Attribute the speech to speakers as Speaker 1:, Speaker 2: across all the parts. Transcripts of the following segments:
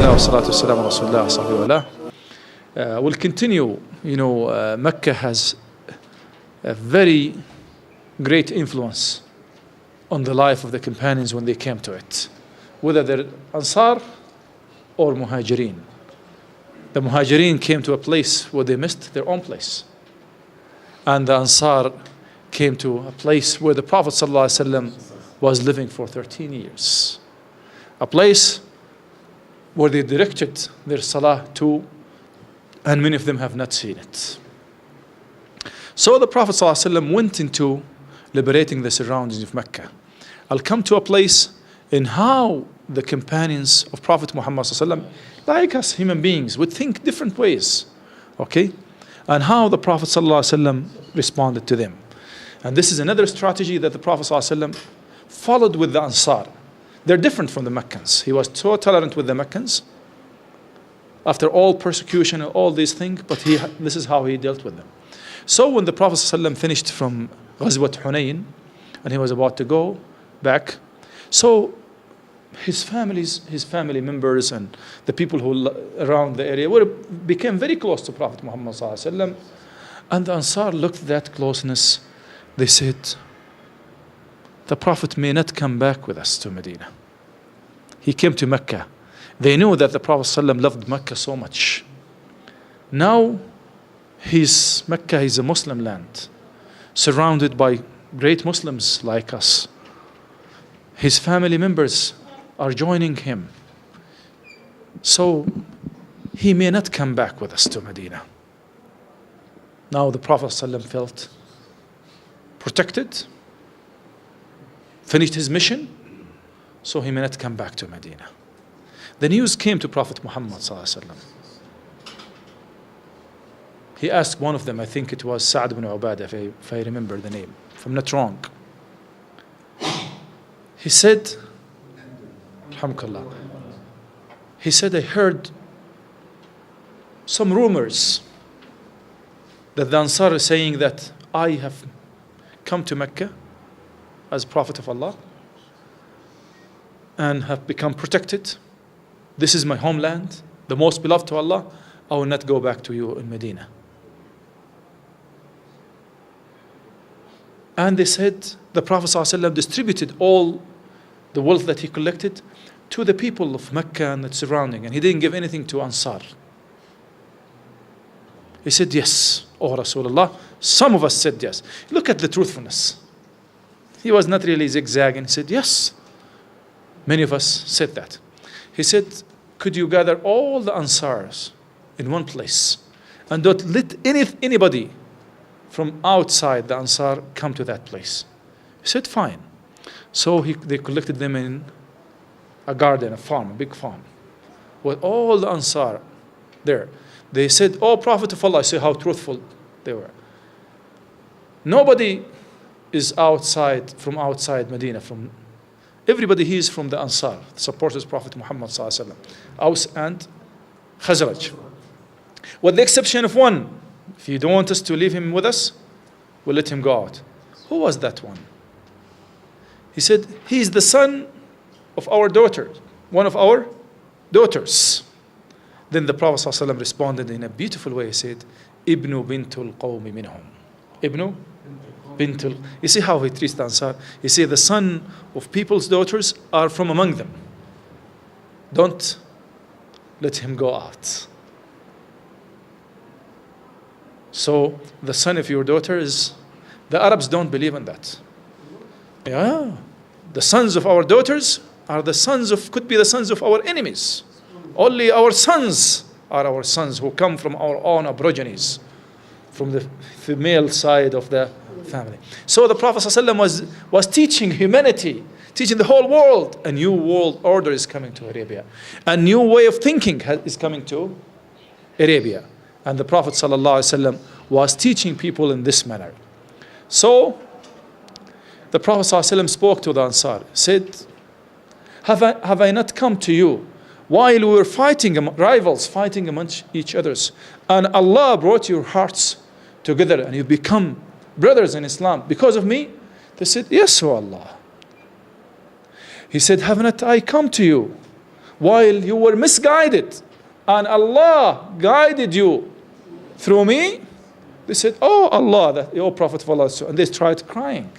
Speaker 1: Alhamdulillah wa salatu wassalam ala Rasulullah sallallahu alayhi wa sallam. We'll continue. Mecca has a very great influence on the life of the companions when they came to it, whether they're Ansar or Muhajirin. The Muhajirin came to a place where they missed their own place, and the Ansar came to a place where the Prophet ﷺ was living for 13 years, a place where they directed their salah to, and many of them have not seen it. So the Prophet ﷺ went into liberating the surroundings of Mecca. I'll come to a place in how the companions of Prophet Muhammad ﷺ, like us human beings, would think different ways, okay? And how the Prophet ﷺ responded to them. And this is another strategy that the Prophet ﷺ followed with the Ansar. They're different from the Meccans. He was so tolerant with the Meccans after all persecution and all these things, but this is how he dealt with them. So when the Prophet ﷺ finished from Ghazwat Hunayn and he was about to go back, so his family members and the people who around the area became very close to Prophet Muhammad ﷺ, and the Ansar looked at that closeness. They said, the Prophet may not come back with us to Medina. He came to Mecca. They knew that the Prophet ﷺ loved Mecca so much. Now, Mecca is a Muslim land, surrounded by great Muslims like us. His family members are joining him. So, he may not come back with us to Medina. Now the Prophet ﷺ felt protected, finished his mission, so he may not come back to Medina. The news came to Prophet Muhammad ﷺ. He asked one of them, I think it was Sa'd ibn Ubadah, if I remember the name, if I'm not wrong. He said, Alhamdulillah, he said, I heard some rumors that the Ansar is saying that I have come to Mecca as Prophet of Allah and have become protected. This is my homeland, the most beloved to Allah. I will not go back to you in Medina. And they said the Prophet ﷺ distributed all the wealth that he collected to the people of Mecca and its surrounding, and he didn't give anything to Ansar. He said, yes, O Rasulullah. Some of us said yes. Look at the truthfulness. He was not really zigzagging. He said, yes. Many of us said that. He said, could you gather all the Ansars in one place and don't let anybody from outside the Ansar come to that place? He said, fine. So they collected them in a garden, a farm, a big farm, with all the Ansar there. They said, oh, Prophet of Allah, see how truthful they were. Nobody is from outside Medina. Everybody here is from the Ansar, supporters Prophet Muhammad ﷺ, Aus and Khazraj. With the exception of one. If you don't want us to leave him with us, we'll let him go out. Who was that one? He said, he is the son of our daughter, one of our daughters. Then the Prophet ﷺ responded in a beautiful way. He said, Ibnu bintul qawmi minhum. Ibnu bintul. You see how he treats the Ansar? He said, the son of people's daughters are from among them. Don't let him go out. So the son of your daughter is, the Arabs don't believe in that. Yeah, the sons of our daughters are could be the sons of our enemies. Only our sons are our sons who come from our own aborigines, from the female side of the family. So the Prophet ﷺ was teaching humanity, teaching the whole world, a new world order is coming to Arabia. A new way of thinking is coming to Arabia. And the Prophet ﷺ was teaching people in this manner. So the Prophet ﷺ spoke to the Ansar, said, have I not come to you while we were fighting, rivals fighting amongst each others, and Allah brought your hearts together and you become brothers in Islam because of me? They said, yes, O Allah. He said, have not I come to you while you were misguided and Allah guided you through me? They said, oh Allah, oh Prophet of Allah. And they tried crying.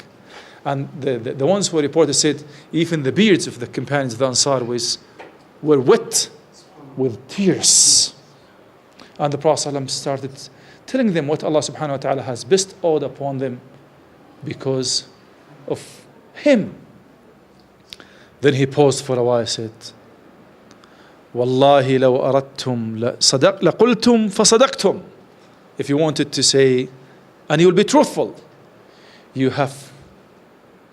Speaker 1: And the ones who reported said, even the beards of the companions of the Ansar were wet with tears. And the Prophet ﷺ started telling them what Allah subhanahu wa ta'ala has bestowed upon them because of him. Then he paused for a while and said, Wallahi law aradtum laqultum fasadaqtum. If you wanted to say, and you will be truthful, you have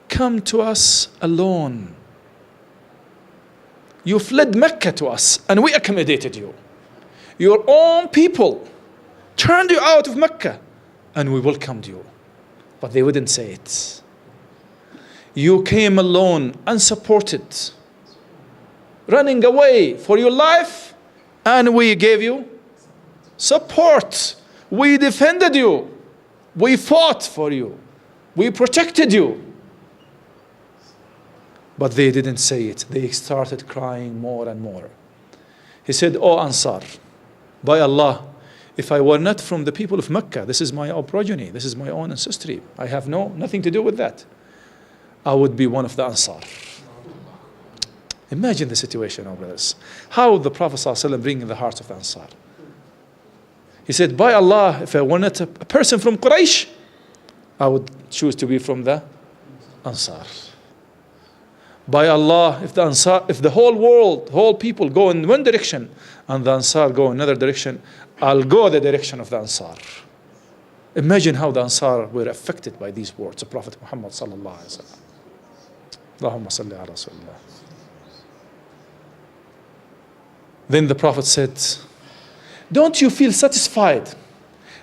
Speaker 1: come to us alone. You fled Mecca to us and we accommodated you. Your own people turned you out of Mecca and we welcomed you. But they wouldn't say it. You came alone, unsupported, running away for your life, and we gave you support. We defended you. We fought for you. We protected you. But they didn't say it. They started crying more and more. He said, "O Ansar, by Allah, if I were not from the people of Mecca, this is my own progeny, this is my own ancestry, I have nothing to do with that, I would be one of the Ansar." Imagine the situation, our brothers. How the Prophet ﷺ bring in the hearts of the Ansar. He said, by Allah, if I were not a person from Quraysh, I would choose to be from the Ansar. By Allah, if the whole world, whole people go in one direction and the Ansar go another direction, I'll go the direction of the Ansar. Imagine how the Ansar were affected by these words of Prophet Muhammad sallallahu alaihi wasallam. Allahumma salli ala Rasulillah. Then the Prophet said, don't you feel satisfied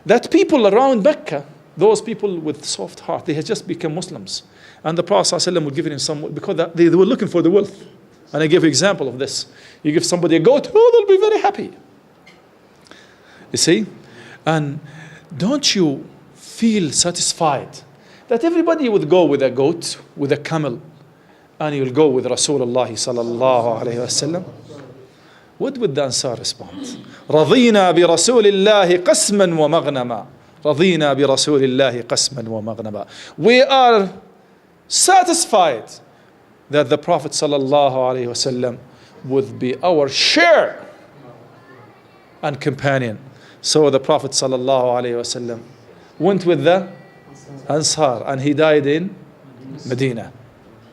Speaker 1: that people around Mecca, those people with soft heart, they had just become Muslims. And the Prophet ﷺ would give them some, because they were looking for the wealth. And I give an example of this. You give somebody a goat, oh, they'll be very happy. You see? And don't you feel satisfied that everybody would go with a goat, with a camel, and you'll go with Rasulullah sallallahu alayhi wasallam? What would the Ansar respond? رَضِينَا بِرَسُولِ اللَّهِ قَسْمًا وَمَغْنَمًا. رَضِينَا بِرَسُولِ اللَّهِ قَسْمًا وَمَغْنَمًا. We are satisfied that the Prophet sallallahu alaihi wasallam would be our share and companion. So the Prophet sallallahu alaihi wasallam went with the Ansar and he died in Medina.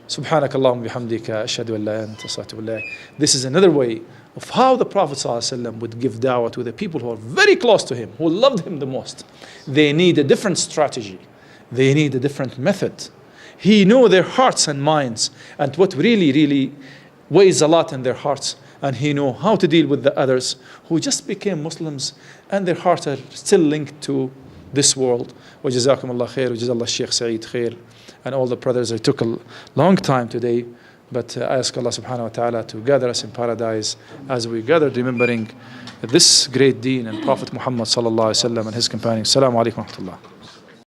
Speaker 1: Subhanak Allahumma bihamdika ashhadu an la ilaha illa anta astaghfiruka wa atubu ilayk. This is another way of how the Prophet ﷺ would give dawah to the people who are very close to him, who loved him the most. They need a different strategy. They need a different method. He knew their hearts and minds and what really, really weighs a lot in their hearts. And he knew how to deal with the others who just became Muslims and their hearts are still linked to this world. Wa jazakum Allah khair, wa jazallah Shaykh Saeed khair. And all the brothers, it took a long time today. But I ask Allah subhanahu wa ta'ala to gather us in paradise as we gathered remembering this great deen and Prophet Muhammad sallallahu alaihi wasallam and his companions. Assalamu alaikum wa rahmatullah.